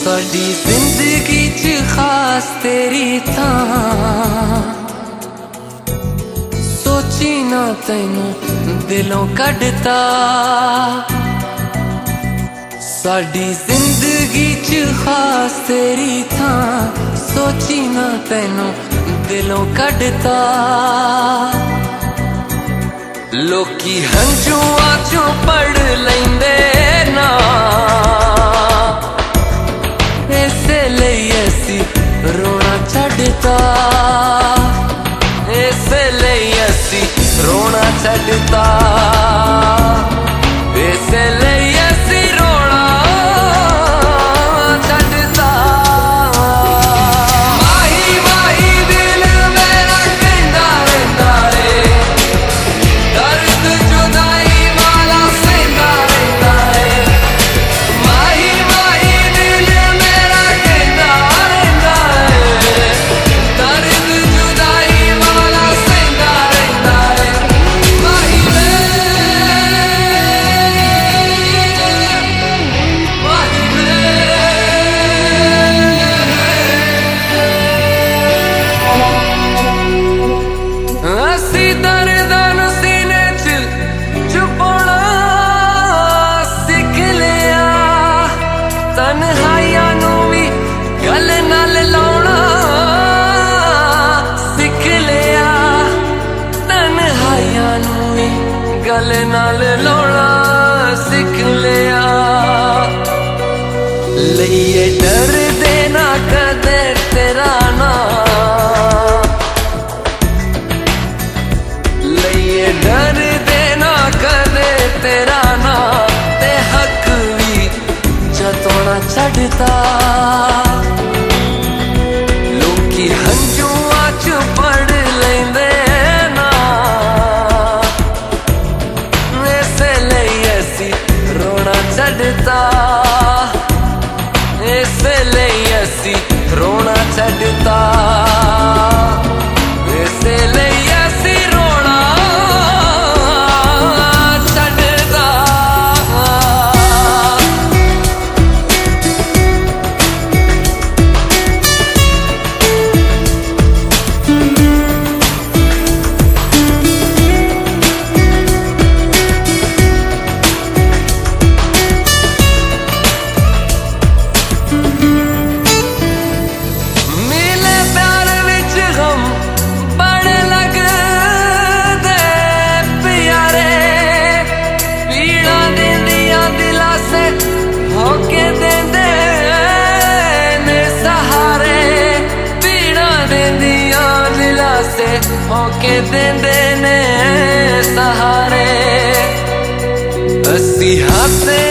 साडी जिंदगी च खास तेरी थां सोची ना तैनू दिलों कढ़ता। साडी जिंदगी च खास तेरी थां सोची ना तैनू दिलों कढ़ता। लोकी हंझुआं चों पढ़ लैंदे ना इसे लई असी रोना छड्डता। इसे लई असी रोना छड्डता। इसे लई असी रोना छड्डता। माही माही दिल मेरा कहंदा रहिंदा रे दर्द जुदाई वाला सहंदा रहिंदा रे। माही माही दिल मेरा कहंदा रहिंदा रे दर्द जुदाई वाला सहंदा रहिंदा रे। माही वे माही वे असी दर्दां नूं सीने च छुपाउणा सिख लिया। तन्हाइयां नूं भी गल नाल लाउणा सिख लिया। तन्हाइयां नूं भी गल नाल लाउणा सिख लिया। लइए डर देना कदे तेरा नाम लइए डर देना कदे तेरा नाम ते हक भी जतोना छड्डता। लोकी हंझुआं च पढ़ लैंदे ना इसे लई असी रोना छड्डता। इसे लई असी रोना छड्डता। इसे लई असी रोना छड्डता। मिले प्यार विच गम बड़े लगदे प्यारे। पीड़ा देंदियां दिलां से होके देंदे ने सहारे। पीड़ा देंदियां दिलां से होके देंदे ने सहारे। असी हासे